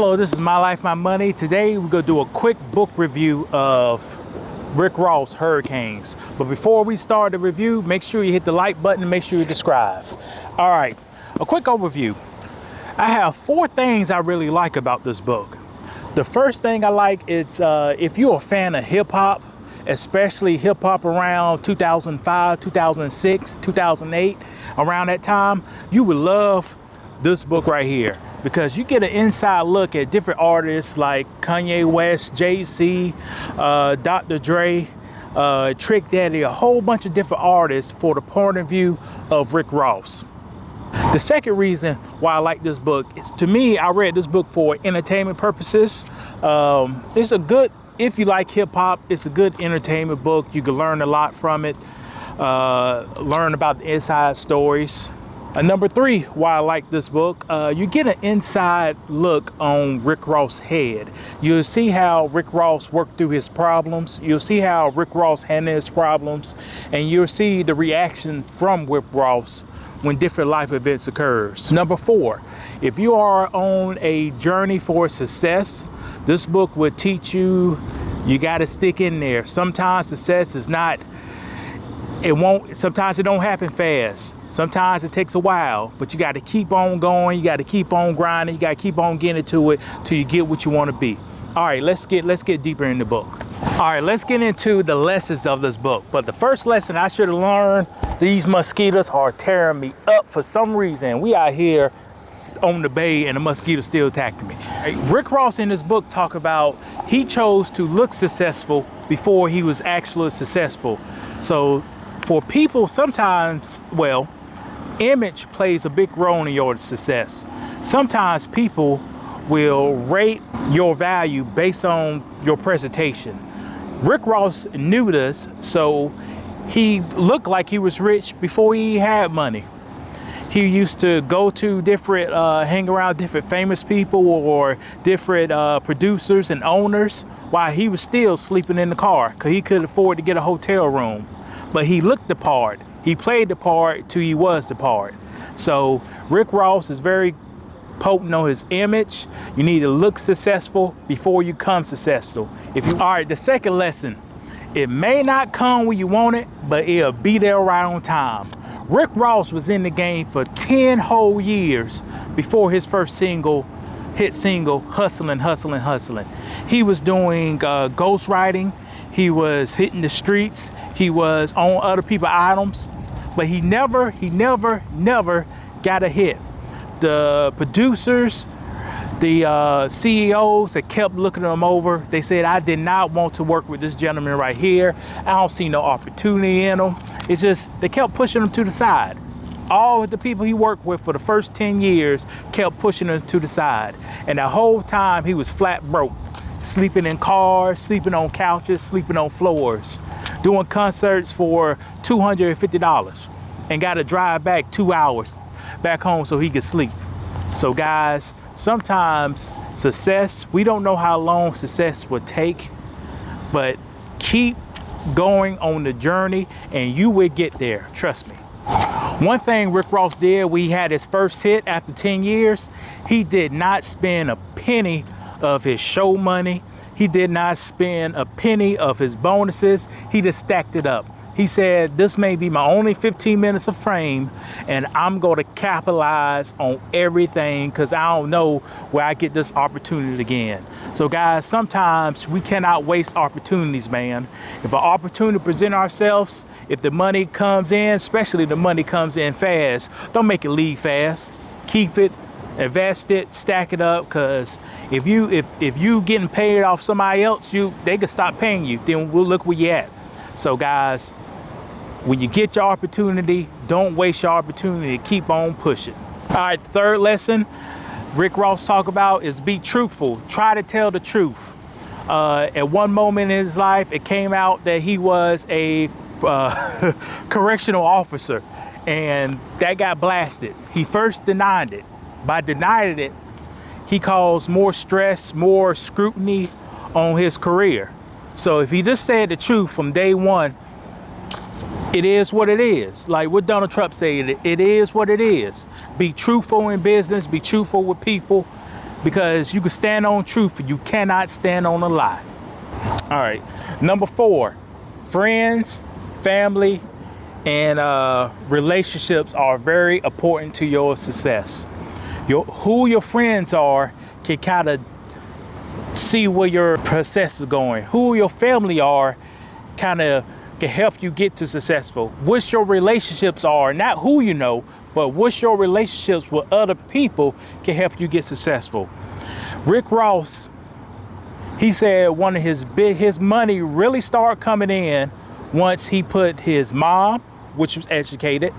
Hello, this is My Life, My Money. Today we're going to do a quick book review of Rick Ross, Hurricanes. But before we start the review, make sure you hit the like button and make sure you subscribe. All right, a quick overview. I have 4 things I really like about this book. The first thing I like is if you're a fan of hip hop, especially hip hop around 2005, 2006, 2008, around that time, you would love this book right here, because you get an inside look at different artists like Kanye West, Jay-Z, Dr. Dre, Trick Daddy, a whole bunch of different artists for the point of view of Rick Ross. The second reason why I like this book is, to me, I read this book for entertainment purposes. It's a good, if you like hip hop, it's a good entertainment book. You can learn a lot from it, learn about the inside stories. Number 3, why I like this book, you get an inside look on Rick Ross' head. You'll see how Rick Ross worked through his problems. You'll see how Rick Ross handled his problems, and you'll see the reaction from Rick Ross when different life events occurs. Number 4, if you are on a journey for success, this book will teach you, you got to stick in there. Sometimes success is not, sometimes it don't happen fast. Sometimes it takes a while, but you got to keep on going. You got to keep on grinding. You got to keep on getting to it till you get what you want to be. All right, let's get deeper in the book. All right, let's get into the lessons of this book. But the first lesson I should have learned, these mosquitoes are tearing me up for some reason. We out here on the bay and the mosquitoes still attacking me. Rick Ross in this book talk about he chose to look successful before he was actually successful. So for people, sometimes, well, image plays a big role in your success. Sometimes people will rate your value based on your presentation. Rick Ross knew this, so he looked like he was rich before he had money. He used to go to different, hang around different famous people or different producers and owners while he was still sleeping in the car, because he could afford to get a hotel room. But he looked the part. He played the part till he was the part. So Rick Ross is very potent on his image. You need to look successful before you come successful. All right, the second lesson, it may not come when you want it, but it'll be there right on time. Rick Ross was in the game for 10 whole years before his first hit single, Hustling, Hustling, Hustling. He was doing ghostwriting. He was hitting the streets. He was on other people's items, but he never got a hit. The producers, the CEOs that kept looking him over, they said, I did not want to work with this gentleman right here. I don't see no opportunity in him. It's just, they kept pushing him to the side. All of the people he worked with for the first 10 years kept pushing him to the side. And the whole time he was flat broke, sleeping in cars, sleeping on couches, sleeping on floors, doing concerts for $250 and got to drive back 2 hours back home so he could sleep. So guys, sometimes success, we don't know how long success will take, but keep going on the journey and you will get there, trust me. One thing Rick Ross did when he had his first hit after 10 years, he did not spend a penny of his show money. He did not spend a penny of his bonuses. He just stacked it up. He said, this may be my only 15 minutes of fame, and I'm going to capitalize on everything because I don't know where I get this opportunity again. So guys, sometimes we cannot waste opportunities, man. If an opportunity presents ourselves, if the money comes in, especially the money comes in fast, don't make it leave fast. Keep it, invest it, stack it up, because if you getting paid off somebody else, they could stop paying you. Then we'll look where you at. So guys, when you get your opportunity, don't waste your opportunity. Keep on pushing. All right, third lesson Rick Ross talk about is be truthful. Try to tell the truth. At one moment in his life, it came out that he was a correctional officer, and that got blasted. He first denied it. By denying it, he caused more stress, more scrutiny on his career. So if he just said the truth from day one, it is what it is. Like what Donald Trump said, it is what it is. Be truthful in business, be truthful with people. because you can stand on truth, but you cannot stand on a lie. All right. Number 4, friends, family, and relationships are very important to your success. Who your friends are can kind of see where your success is going. Who your family are kind of can help you get to successful. What your relationships are, not who you know, but what your relationships with other people can help you get successful. Rick Ross, he said one of his money really started coming in once he put his mom, which was educated,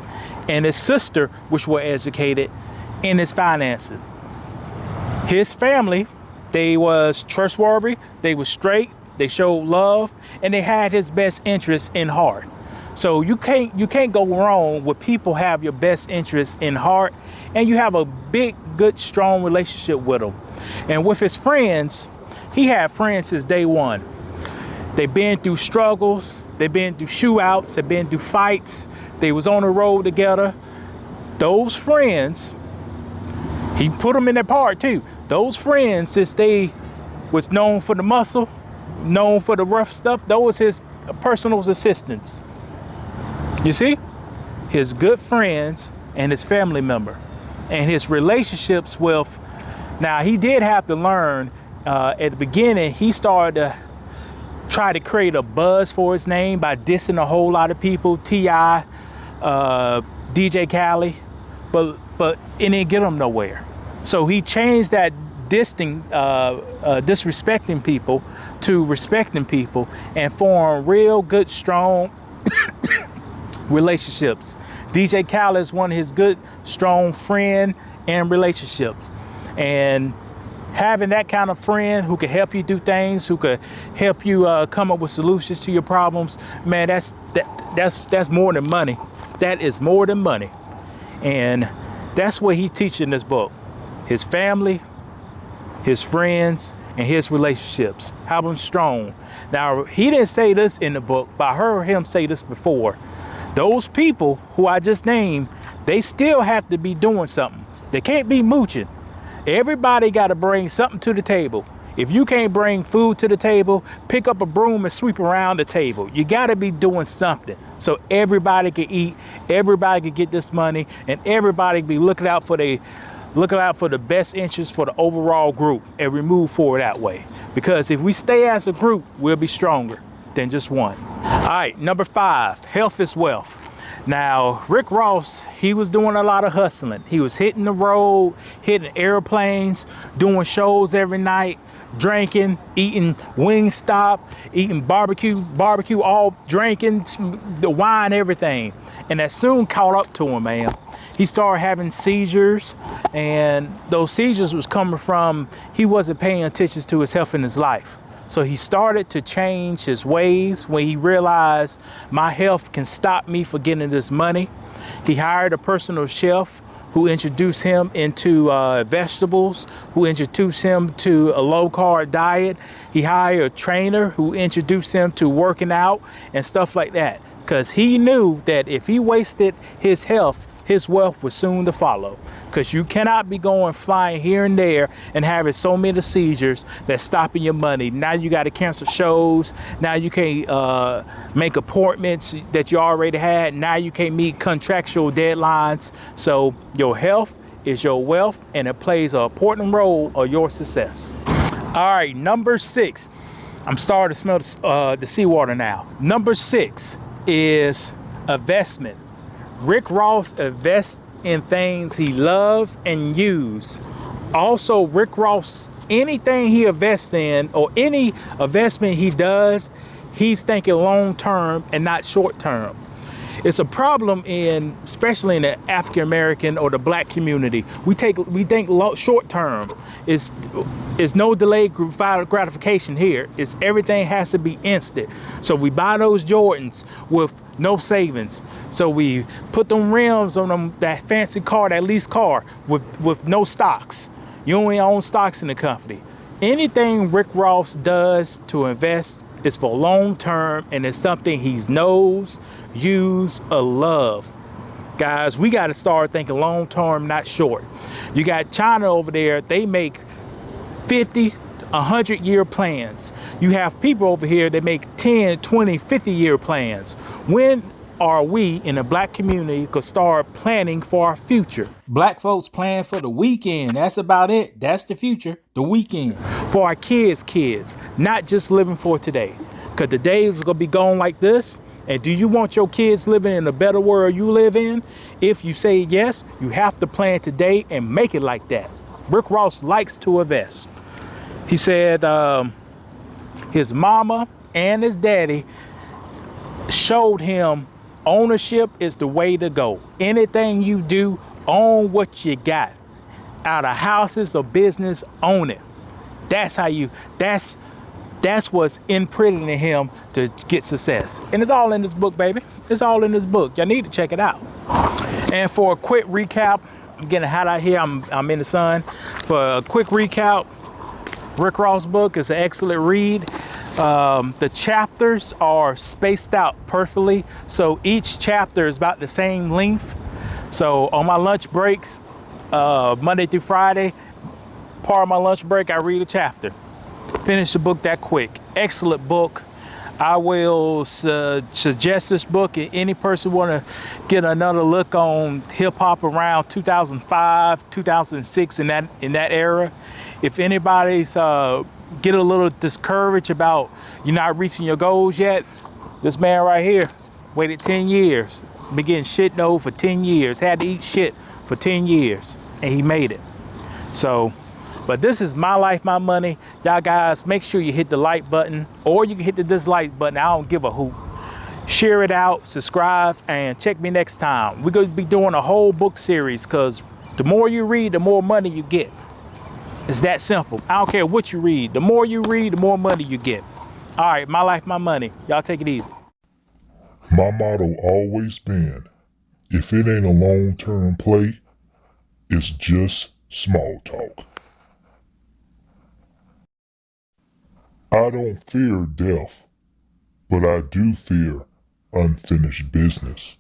and his sister, which were educated, in his finances. His family, they was trustworthy, they was straight, they showed love, and they had his best interest in heart. So you can't go wrong with people have your best interest in heart, and you have a big, good, strong relationship with them. And with his friends, he had friends since day one. They've been through struggles, they've been through shootouts, they've been through fights, they was on the road together. Those friends, he put them in their part too. Those friends, since they was known for the muscle, known for the rough stuff, those his personal assistants. You see, his good friends and his family member, and his relationships with. Now he did have to learn at the beginning. He started to try to create a buzz for his name by dissing a whole lot of people, T.I., DJ Khaled, but it didn't get him nowhere. So he changed that disrespecting people to respecting people and form real good, strong relationships. DJ Khaled is one of his good, strong friend and relationships. And having that kind of friend who can help you do things, who could help you come up with solutions to your problems, man, that's more than money. That is more than money. And that's what he teaches in this book. His family, his friends, and his relationships. Have them strong. Now, he didn't say this in the book, but I heard him say this before. Those people who I just named, they still have to be doing something. They can't be mooching. Everybody got to bring something to the table. If you can't bring food to the table, pick up a broom and sweep around the table. You got to be doing something so everybody can eat, everybody can get this money, and everybody can be looking out for the best interest for the overall group, and we move forward that way. Because if we stay as a group, we'll be stronger than just one. All right, number 5, health is wealth. Now, Rick Ross, he was doing a lot of hustling. He was hitting the road, hitting airplanes, doing shows every night, drinking, eating Wingstop, eating barbecue, all drinking, the wine, everything. And that soon caught up to him, man. He started having seizures, and those seizures was coming from he wasn't paying attention to his health in his life. So he started to change his ways when he realized my health can stop me from getting this money. He hired a personal chef who introduced him into vegetables, who introduced him to a low-carb diet. He hired a trainer who introduced him to working out and stuff like that, because he knew that if he wasted his health, his wealth was soon to follow. Because you cannot be going flying here and there and having so many seizures that's stopping your money. Now you got to cancel shows. Now you can't make appointments that you already had. Now you can't meet contractual deadlines. So your health is your wealth, and it plays an important role of your success. All right, number 6. I'm starting to smell the seawater now. Number 6 is investment. Rick Ross invests in things he loves and uses. Also, Rick Ross, anything he invests in or any investment he does, he's thinking long term and not short term. It's a problem especially in the African American or the black community. We think short term. Is no delayed gratification here. It's everything has to be instant. So we buy those Jordans with no savings. So we put them rims on them, that fancy car, that lease car with no stocks. You only own stocks in the company. Anything Rick Ross does to invest is for long term, and it's something he knows, use, or love. Guys, we got to start thinking long term, not short. You got China over there, they make 50, 100-year plans. You have people over here that make 10, 20, 50-year plans. When are we in the black community could start planning for our future? Black folks plan for the weekend. That's about it. That's the future, the weekend. For our kids, not just living for today. Because the days are going to be gone like this. And do you want your kids living in a better world you live in? If you say yes, you have to plan today and make it like that. Rick Ross likes to invest. He said his mama and his daddy showed him ownership is the way to go. Anything you do, own what you got. Out of houses or business, own it. That's how you, that's what's imprinted in him to get success. And it's all in this book, baby. It's all in this book. Y'all need to check it out. And for a quick recap, I'm getting hot out here. I'm in the sun. For a quick recap, Rick Ross' book is an excellent read. The chapters are spaced out perfectly. So each chapter is about the same length. So on my lunch breaks, Monday through Friday, part of my lunch break, I read a chapter. Finish the book that quick. Excellent book. I will suggest this book if any person want to get another look on hip hop around 2005, 2006 in that era. If anybody's get a little discouraged about you're not reaching your goals yet, this man right here waited 10 years, been getting shit no for 10 years, had to eat shit for 10 years, and he made it. So, but this is my life, my money. Y'all guys, make sure you hit the like button, or you can hit the dislike button. I don't give a hoot. Share it out, subscribe, and check me next time. We're going to be doing a whole book series because the more you read, the more money you get. It's that simple. I don't care what you read. The more you read, the more money you get. All right, my life, my money. Y'all take it easy. My motto always been, if it ain't a long-term play, it's just small talk. I don't fear death, but I do fear unfinished business.